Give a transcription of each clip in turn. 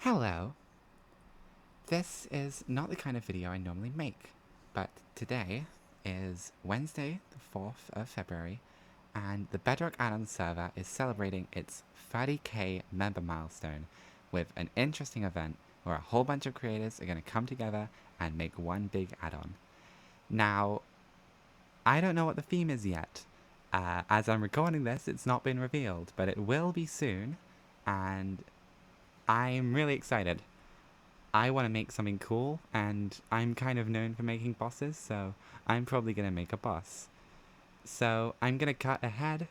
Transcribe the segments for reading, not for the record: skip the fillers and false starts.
Hello. This is not the kind of video I normally make, but today is Wednesday, the 4th of February, and the Bedrock Addons server is celebrating its 30k member milestone with an interesting event where a whole bunch of creators are going to come together and make one big add-on. Now, I don't know what the theme is yet. As I'm recording this, it's not been revealed, but it will be soon, and I'm really excited. I want to make something cool, and I'm kind of known for making bosses, so I'm probably going to make a boss. So I'm going to cut ahead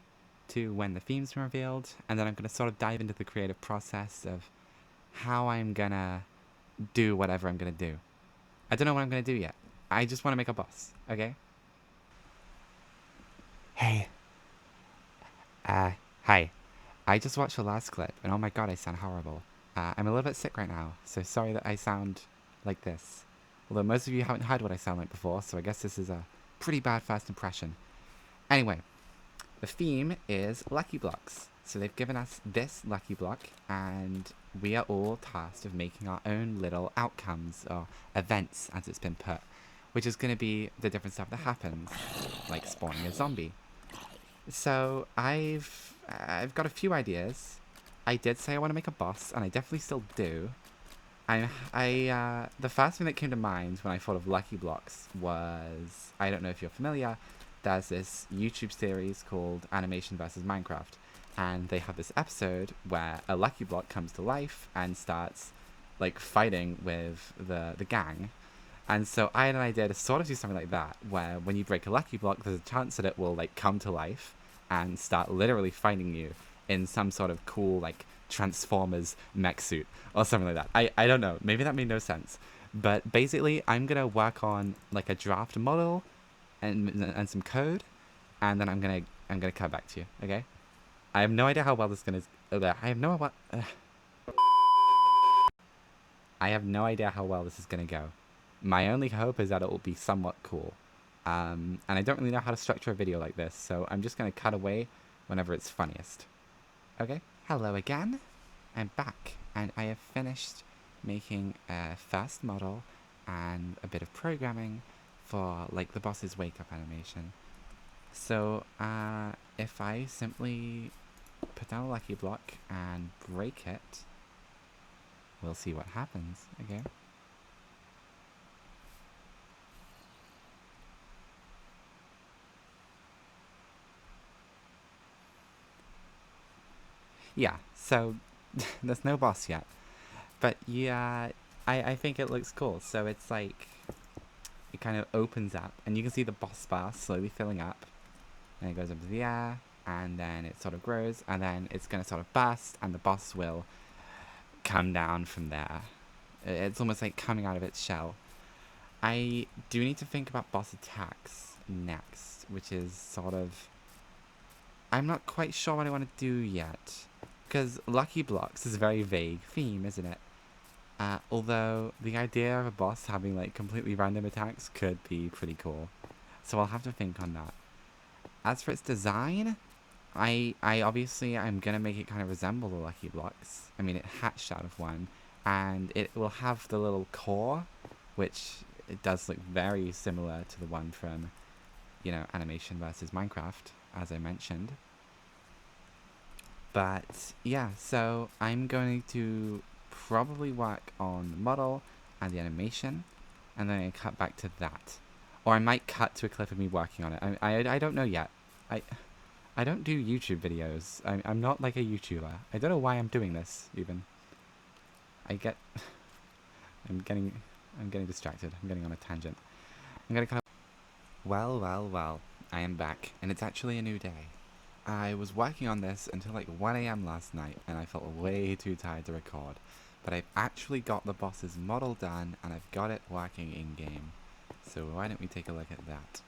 to when the theme's been revealed, and then I'm going to sort of dive into the creative process of how I'm going to do whatever I'm going to do. I don't know what I'm going to do yet. I just want to make a boss, okay? Hey. Hi. I just watched the last clip, and oh my god, I sound horrible. I'm a little bit sick right now, so sorry that I sound like this. Although most of you haven't heard what I sound like before, so I guess this is a pretty bad first impression. Anyway, the theme is Lucky Blocks. So they've given us this Lucky Block, and we are all tasked of making our own little outcomes, or events as it's been put, which is going to be the different stuff that happens, like spawning a zombie. So I've got a few ideas. I did say I want to make a boss, and I definitely still do. The first thing that came to mind when I thought of Lucky Blocks was, I don't know if you're familiar, there's this YouTube series called Animation vs. Minecraft, and they have this episode where a Lucky Block comes to life and starts, like, fighting with the gang. And so I had an idea to sort of do something like that, where when you break a Lucky Block, there's a chance that it will, like, come to life and start literally fighting you in some sort of cool, like, Transformers mech suit or something like that. I don't know. Maybe that made no sense. But basically, I'm going to work on, like, a draft model and some code, and then I'm gonna cut back to you, okay? I have no idea how well this is going to... I have no idea how well this is going to go. My only hope is that it will be somewhat cool. And I don't really know how to structure a video like this, so I'm just going to cut away whenever it's funniest. Okay? Hello again. I'm back, and I have finished making a first model and a bit of programming for, like, the boss's wake-up animation. So, if I simply put down a Lucky Block and break it, we'll see what happens, okay? Yeah, so there's no boss yet. But yeah, I think it looks cool. So it's like, it kind of opens up, and you can see the boss bar slowly filling up. And it goes up to the air, and then it sort of grows, and then it's going to sort of burst, and the boss will come down from there. It's almost like coming out of its shell. I do need to think about boss attacks next, which is sort of... I'm not quite sure what I want to do yet. Because Lucky Blocks is a very vague theme, isn't it? Although the idea of a boss having, like, completely random attacks could be pretty cool. So I'll have to think on that. As for its design, I obviously I'm gonna make it kind of resemble the Lucky Blocks. I mean, it hatched out of one, and it will have the little core, which it does look very similar to the one from, you know, Animation vs. Minecraft, as I mentioned. But yeah, so I'm going to probably work on the model and the animation, and then I cut back to that. Or I might cut to a clip of me working on it. I don't know yet. I don't do YouTube videos. I'm not like a YouTuber. I don't know why I'm doing this, even. I'm getting distracted. I'm getting on a tangent. I'm gonna cut. Well. I am back, and it's actually a new day. I was working on this until like 1 AM last night, and I felt way too tired to record. But I've actually got the boss's model done, and I've got it working in-game. So why don't we take a look at that?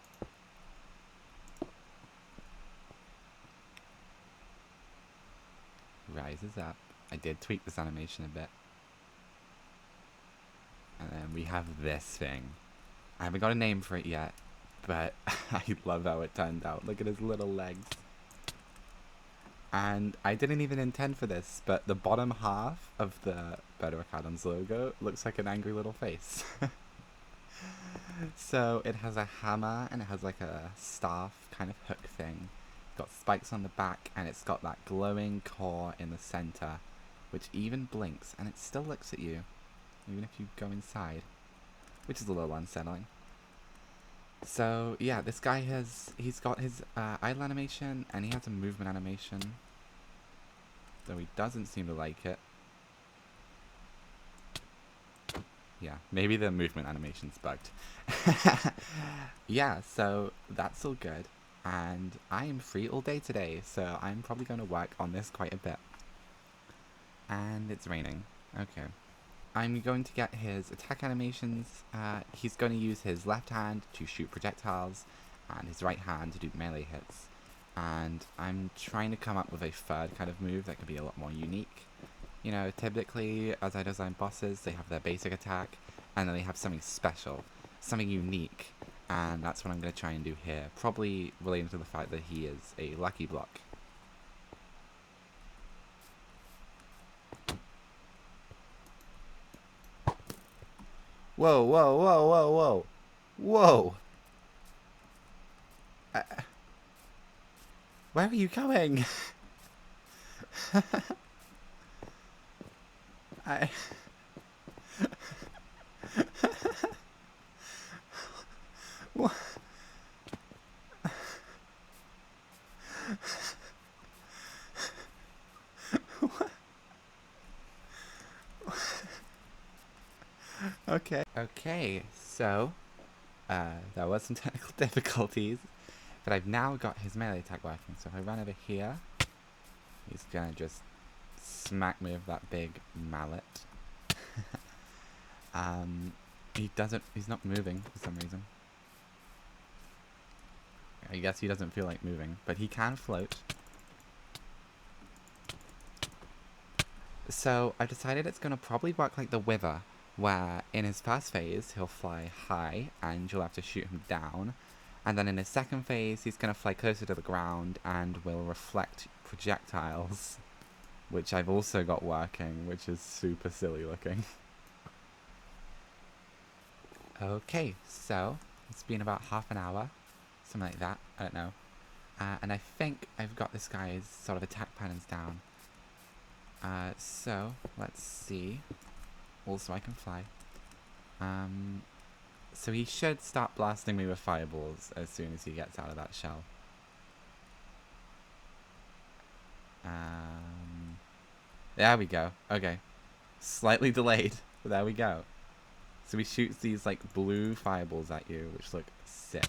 Rises up. I did tweak this animation a bit. And then we have this thing. I haven't got a name for it yet, but I love how it turned out. Look at his little legs. And I didn't even intend for this, but the bottom half of the Bedrock Addons logo looks like an angry little face. So it has a hammer and it has like a staff kind of hook thing. Got spikes on the back and it's got that glowing core in the center, which even blinks and it still looks at you, even if you go inside, which is a little unsettling. So yeah, this guy he's got his idle animation and he has a movement animation, though he doesn't seem to like it. Yeah, maybe the movement animation's bugged. Yeah, so that's all good. And I am free all day today, so I'm probably going to work on this quite a bit. And it's raining. Okay. I'm going to get his attack animations. He's going to use his left hand to shoot projectiles, and his right hand to do melee hits. And I'm trying to come up with a third kind of move that could be a lot more unique. You know, typically, as I design bosses, they have their basic attack, and then they have something special, something unique, and that's what I'm going to try and do here, probably relating to the fact that he is a lucky block. Whoa, whoa, whoa, whoa, whoa! Whoa! Where are you going? I... What? Okay, so, there was some technical difficulties, but I've now got his melee attack working, so if I run over here, he's gonna just smack me with that big mallet. He's not moving for some reason. I guess he doesn't feel like moving, but he can float. So I've decided it's gonna probably work like the Wither, where in his first phase he'll fly high and you'll have to shoot him down, and then in his second phase he's gonna fly closer to the ground and will reflect projectiles, which I've also got working, which is super silly looking. Okay, so it's been about half an hour, something like that, I don't know, and I think I've got this guy's sort of attack patterns down. So let's see. Also, I can fly. So he should start blasting me with fireballs as soon as he gets out of that shell. There we go. Okay. Slightly delayed, but there we go. So he shoots these like blue fireballs at you, which look sick.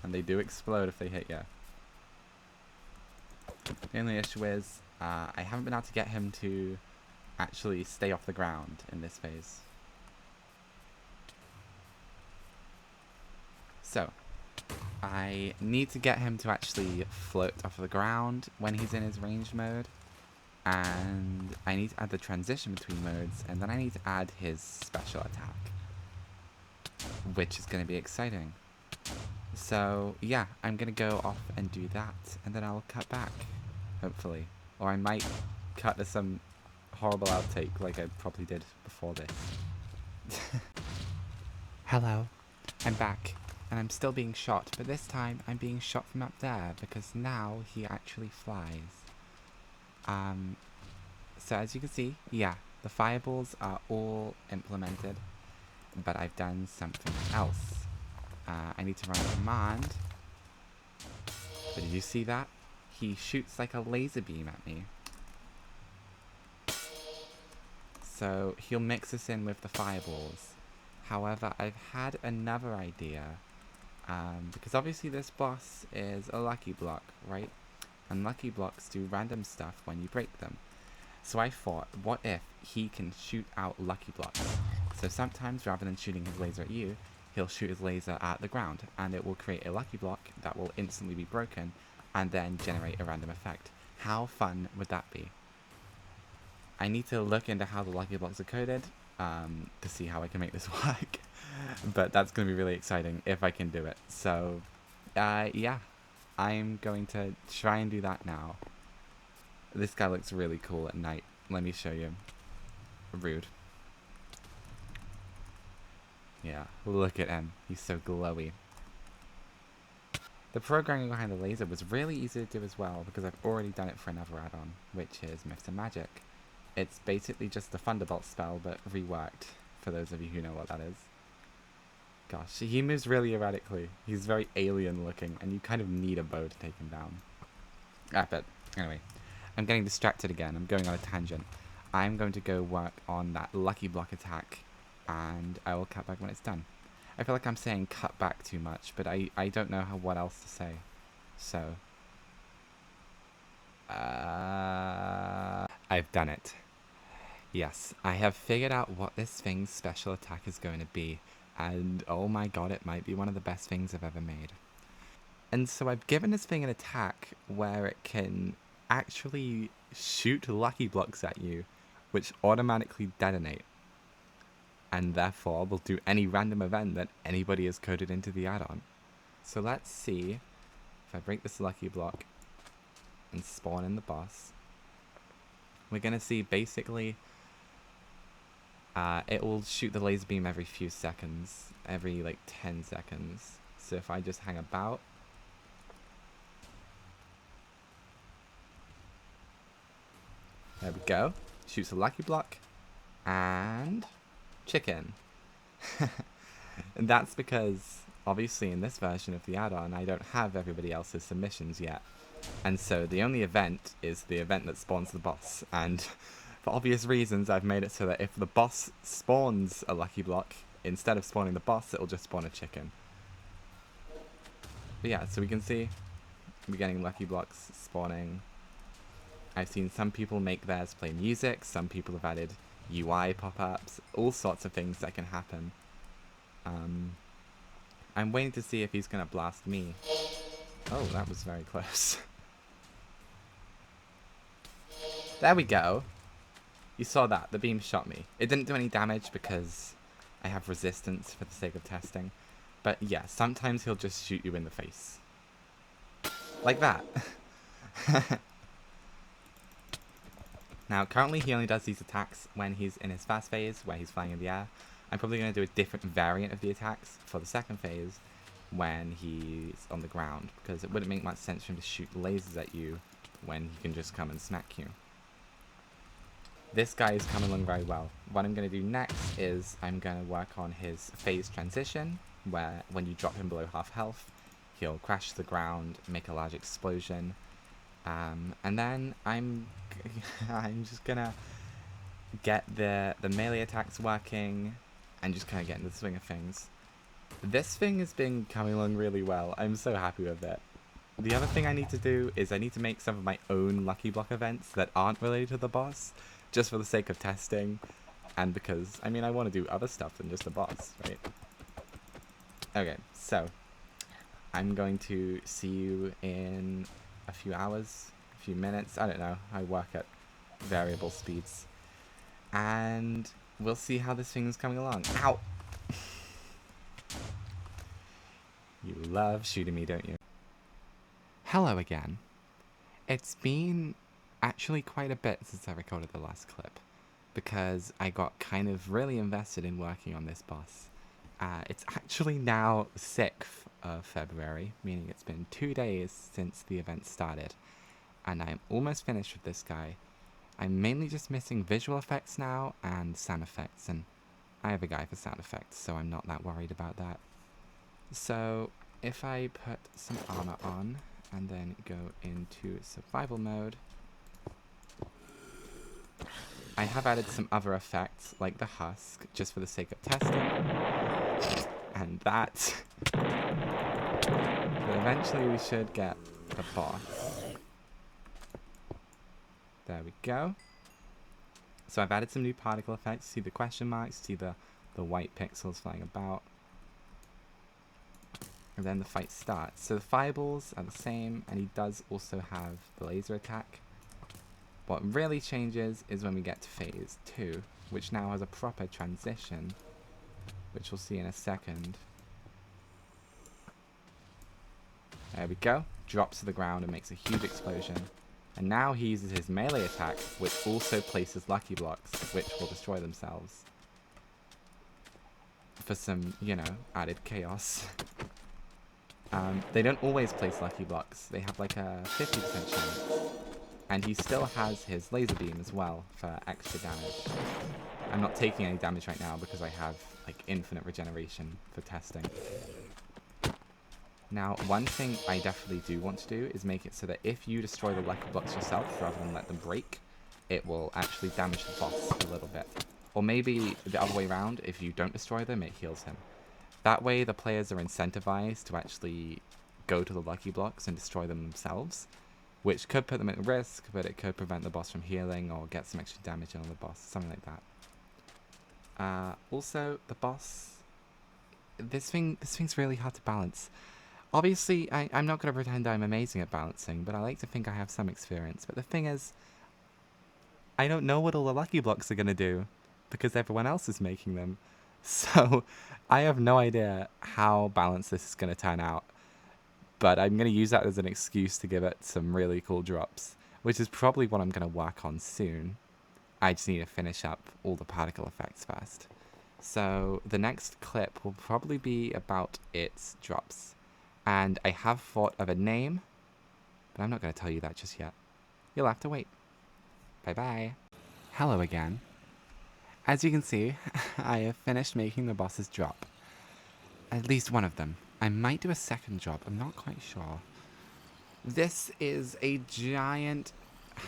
And they do explode if they hit you. The only issue is, I haven't been able to get him to actually stay off the ground in this phase. So, I need to get him to actually float off the ground when he's in his range mode. And I need to add the transition between modes, and then I need to add his special attack, which is going to be exciting. So, yeah, I'm going to go off and do that, and then I'll cut back, hopefully. Or I might cut to some horrible outtake like I probably did before this. Hello, I'm back, and I'm still being shot, but this time I'm being shot from up there, because now he actually flies. So as you can see, yeah, the fireballs are all implemented, but I've done something else. I need to run a command, but did you see that? He shoots like a laser beam at me. So he'll mix us in with the fireballs. However, I've had another idea, because obviously this boss is a lucky block, right? And lucky blocks do random stuff when you break them. So I thought, what if he can shoot out lucky blocks? So sometimes rather than shooting his laser at you, he'll shoot his laser at the ground, and it will create a lucky block that will instantly be broken, and then generate a random effect. How fun would that be? I need to look into how the lucky blocks are coded, to see how I can make this work. But that's going to be really exciting if I can do it. So, yeah. I'm going to try and do that now. This guy looks really cool at night. Let me show you. Rude. Yeah, look at him. He's so glowy. The programming behind the laser was really easy to do as well because I've already done it for another add-on, which is Myths and Magic. It's basically just the Thunderbolt spell, but reworked, for those of you who know what that is. Gosh, he moves really erratically. He's very alien looking, and you kind of need a bow to take him down. But anyway, I'm getting distracted again. I'm going on a tangent. I'm going to go work on that Lucky Block attack, and I will cut back when it's done. I feel like I'm saying cut back too much, but I don't know what else to say. So, I've done it. Yes, I have figured out what this thing's special attack is going to be, and oh my god, it might be one of the best things I've ever made. And so I've given this thing an attack where it can actually shoot lucky blocks at you, which automatically detonate, and therefore will do any random event that anybody has coded into the add-on. So let's see if I break this lucky block and spawn in the boss. We're going to see basically it will shoot the laser beam every few seconds, every like 10 seconds. So if I just hang about, there we go, shoots a lucky block, and chicken. And that's because obviously in this version of the add-on I don't have everybody else's submissions yet, and so the only event is the event that spawns the boss, and for obvious reasons I've made it so that if the boss spawns a lucky block, instead of spawning the boss it'll just spawn a chicken. But yeah, so we can see we're getting lucky blocks spawning. I've seen some people make theirs play music, some people have added UI pop-ups, all sorts of things that can happen. I'm waiting to see if he's going to blast me. Oh, that was very close. There we go. You saw that, the beam shot me. It didn't do any damage because I have resistance for the sake of testing. But yeah, sometimes he'll just shoot you in the face. Like that. Now, currently he only does these attacks when he's in his fast phase, where he's flying in the air. I'm probably going to do a different variant of the attacks for the second phase, when he's on the ground, because it wouldn't make much sense for him to shoot lasers at you when he can just come and smack you. This guy is coming along very well. What I'm going to do next is I'm going to work on his phase transition, where when you drop him below half health, he'll crash to the ground, make a large explosion, and then I'm just gonna get the melee attacks working and just kind of get into the swing of things. This thing has been coming along really well. I'm so happy with it. The other thing I need to do is I need to make some of my own lucky block events that aren't related to the boss, just for the sake of testing, and because, I mean, I want to do other stuff than just the boss, right? Okay, so I'm going to see you in a few hours, a few minutes, I don't know, I work at variable speeds, and we'll see how this thing's coming along. Ow! You love shooting me, don't you? Hello again. It's been actually quite a bit since I recorded the last clip, because I got kind of really invested in working on this boss. It's actually now 6th of February, meaning it's been 2 days since the event started, and I'm almost finished with this guy. I'm mainly just missing visual effects now and sound effects, and I have a guy for sound effects, so I'm not that worried about that. So if I put some armor on and then go into survival mode, I have added some other effects like the husk just for the sake of testing, and that. But eventually we should get the boss. There we go. So I've added some new particle effects. See the question marks, see the white pixels flying about. And then the fight starts. So the fireballs are the same, and he does also have the laser attack. What really changes is when we get to phase 2, which now has a proper transition, which we'll see in a second. There we go. drops to the ground and makes a huge explosion. And now he uses his melee attack, which also places lucky blocks, which will destroy themselves. For some, you know, added chaos. They don't always place lucky blocks. They have like a 50% chance. And he still has his laser beam as well for extra damage. I'm not taking any damage right now because I have like infinite regeneration for testing. Now, one thing I definitely do want to do is make it so that if you destroy the lucky blocks yourself rather than let them break, it will actually damage the boss a little bit. Or maybe the other way around, if you don't destroy them, it heals him. That way the players are incentivized to actually go to the lucky blocks and destroy them themselves, which could put them at risk, but it could prevent the boss from healing or get some extra damage on the boss, something like that. Also, the boss, this thing's really hard to balance. Obviously, I'm not going to pretend I'm amazing at balancing, but I like to think I have some experience. But the thing is, I don't know what all the lucky blocks are going to do, because everyone else is making them. So, I have no idea how balanced this is going to turn out. But I'm going to use that as an excuse to give it some really cool drops, which is probably what I'm going to work on soon. I just need to finish up all the particle effects first. So, the next clip will probably be about its drops. And I have thought of a name, but I'm not going to tell you that just yet. You'll have to wait. Bye-bye. Hello again. As you can see, I have finished making the bosses drop. At least one of them. I might do a second drop, I'm not quite sure. This is a giant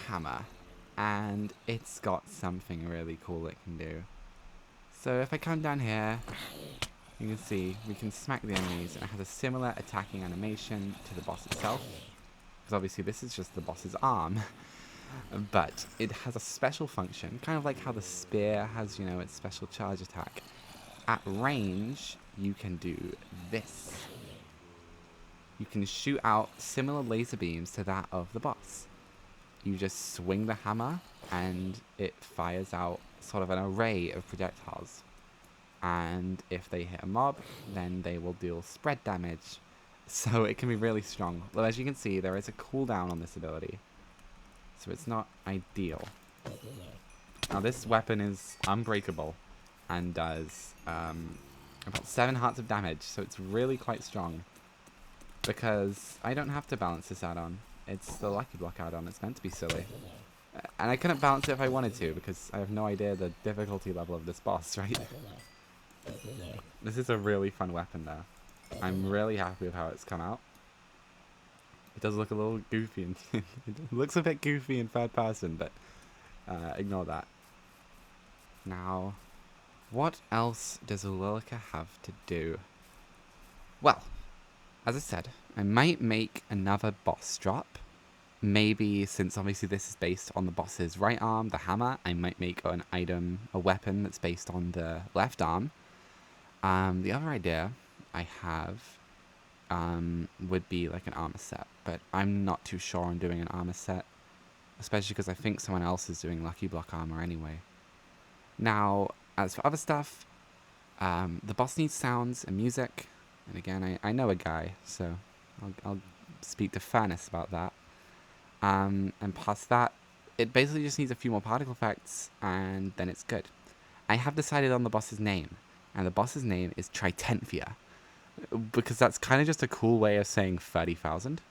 hammer, and it's got something really cool it can do. So if I come down here, you can see we can smack the enemies, and it has a similar attacking animation to the boss itself. Because obviously this is just the boss's arm. But it has a special function, kind of like how the spear has, you know, its special charge attack. At range, you can do this. You can shoot out similar laser beams to that of the boss. You just swing the hammer, and it fires out sort of an array of projectiles. And if they hit a mob, then they will deal spread damage. So it can be really strong. Well, as you can see, there is a cooldown on this ability. So it's not ideal. Now this weapon is unbreakable and does about 7 hearts of damage. So it's really quite strong. Because I don't have to balance this add-on. It's the Lucky Block add-on. It's meant to be silly. And I couldn't balance it if I wanted to, because I have no idea the difficulty level of this boss, right? This is a really fun weapon though. I'm really happy with how it's come out. It does look a little goofy, and it looks a bit goofy in third person, but ignore that. Now, what else does Lilica have to do? Well, as I said, I might make another boss drop. Maybe, since obviously this is based on the boss's right arm, the hammer, I might make an item, a weapon that's based on the left arm. The other idea I have would be like an armor set, but I'm not too sure on doing an armor set, especially because I think someone else is doing Lucky Block armor anyway. Now, as for other stuff, the boss needs sounds and music, and again, I know a guy, so I'll speak to fairness about that. And past that, it basically just needs a few more particle effects, and then it's good. I have decided on the boss's name, and the boss's name is Tritenthia, because that's kind of just a cool way of saying 30,000.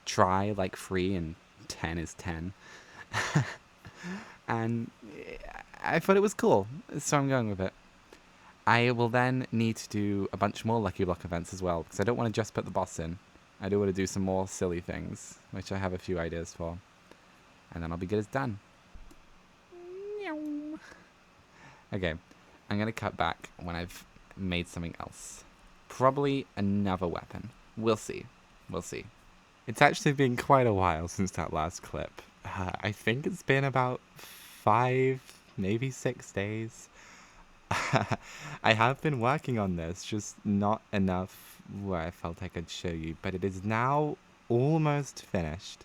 Tri, like 3, and 10 is 10. And I thought it was cool, so I'm going with it. I will then need to do a bunch more Lucky Block events as well, because I don't want to just put the boss in. I do want to do some more silly things, which I have a few ideas for. And then I'll be good as done. Okay, I'm going to cut back when I've made something else. Probably another weapon. We'll see. We'll see. It's actually been quite a while since that last clip. I think it's been about 5, maybe 6 days. I have been working on this, just not enough where I felt I could show you, but it is now almost finished.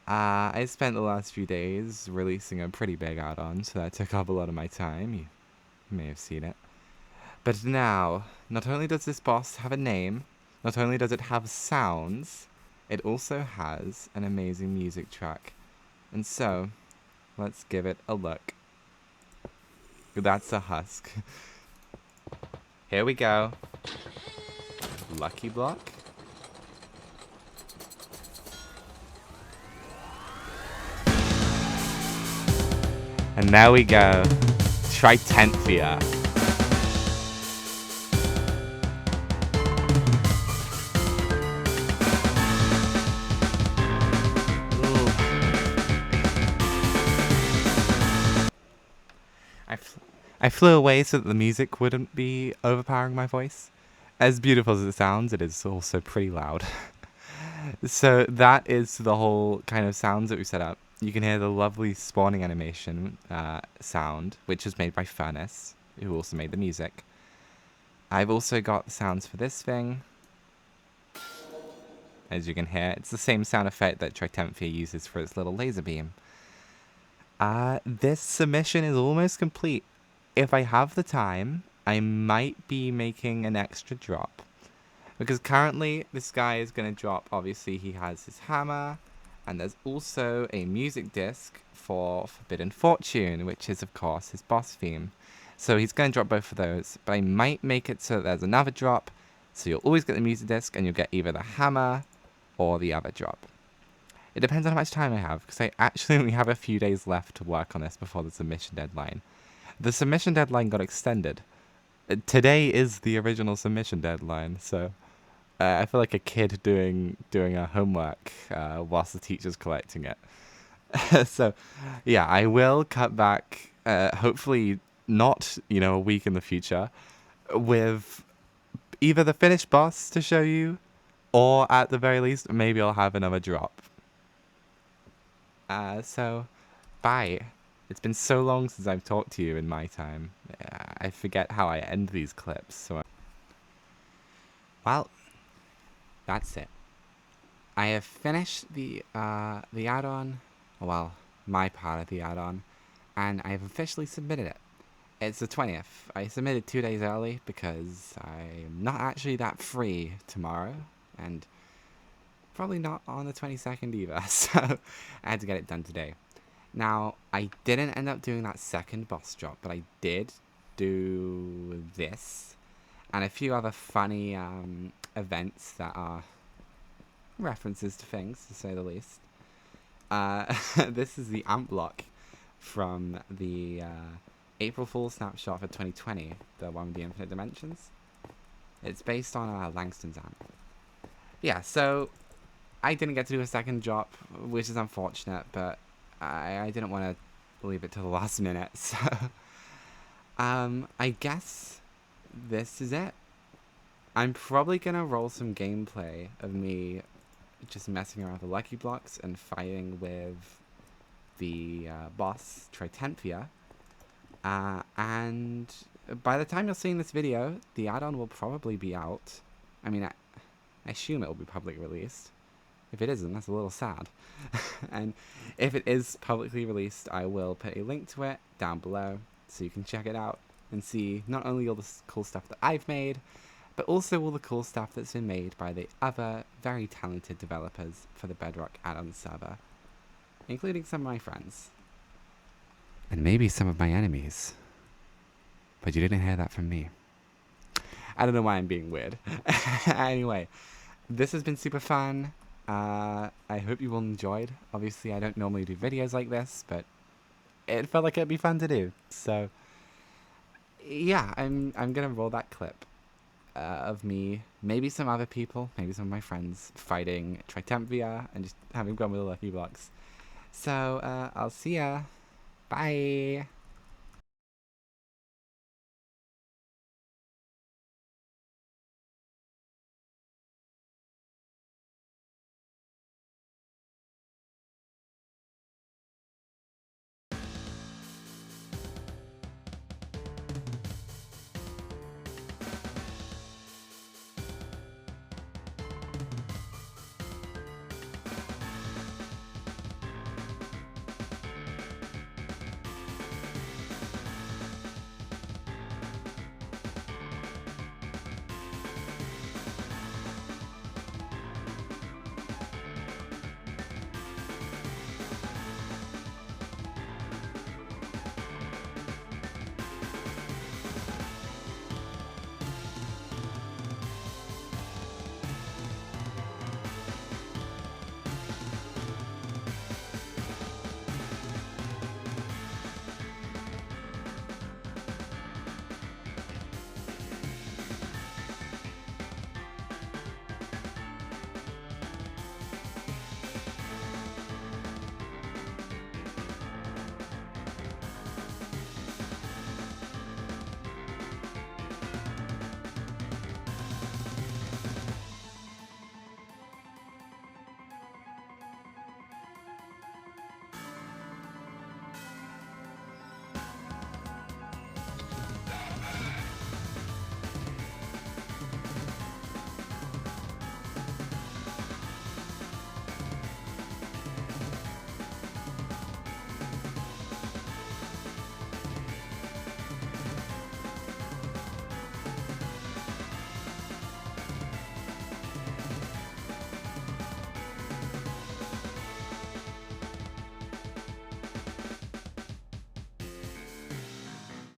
I spent the last few days releasing a pretty big add-on, so that took up a lot of my time. You may have seen it. But now, not only does this boss have a name, not only does it have sounds, it also has an amazing music track. And so, let's give it a look. That's a husk. Here we go. Lucky block. And there we go. Tritenthia. I flew away so that the music wouldn't be overpowering my voice. As beautiful as it sounds, it is also pretty loud. So that is the whole kind of sounds that we set up. You can hear the lovely spawning animation sound, which is made by Furnace, who also made the music. I've also got the sounds for this thing. As you can hear, it's the same sound effect that Tritenthia uses for its little laser beam. This submission is almost complete. If I have the time, I might be making an extra drop. Because currently, this guy is going to drop, obviously he has his hammer, and there's also a music disc for Forbidden Fortune, which is of course his boss theme. So he's going to drop both of those, but I might make it so that there's another drop, so you'll always get the music disc, and you'll get either the hammer or the other drop. It depends on how much time I have, because I actually only have a few days left to work on this before the submission deadline. The submission deadline got extended. Today is the original submission deadline, so I feel like a kid doing a homework whilst the teacher's collecting it. So, yeah, I will cut back, hopefully not, a week in the future, with either the finished boss to show you, or at the very least, maybe I'll have another drop. So, bye. It's been so long since I've talked to you in my time. I forget how I end these clips. So, well, that's it. I have finished the add-on, well, my part of the add-on, and I have officially submitted it. It's the 20th. I submitted 2 days early because I'm not actually that free tomorrow, and probably not on the 22nd either, so I had to get it done today. Now, I didn't end up doing that second boss drop, but I did do this, and a few other funny events that are references to things, to say the least. This is the amp block from the April Fool's snapshot for 2020, the one with the infinite dimensions. It's based on Langston's amp. Yeah, so I didn't get to do a second drop, which is unfortunate, but I didn't want to leave it to the last minute, so I guess this is it. I'm probably gonna roll some gameplay of me just messing around with the lucky blocks and fighting with the boss, Tritenthia. And by the time you're seeing this video, the add-on will probably be out. I mean, I assume it will be publicly released. If it isn't, that's a little sad. And if it is publicly released, I will put a link to it down below so you can check it out and see not only all the cool stuff that I've made, but also all the cool stuff that's been made by the other very talented developers for the Bedrock Addons server, including some of my friends. And maybe some of my enemies. But you didn't hear that from me. I don't know why I'm being weird. Anyway, this has been super fun. I hope you all enjoyed. Obviously, I don't normally do videos like this, but it felt like it'd be fun to do. So, yeah, I'm gonna roll that clip of me, maybe some other people, maybe some of my friends, fighting Tritenthia and just having fun with the lucky blocks. So, I'll see ya. Bye.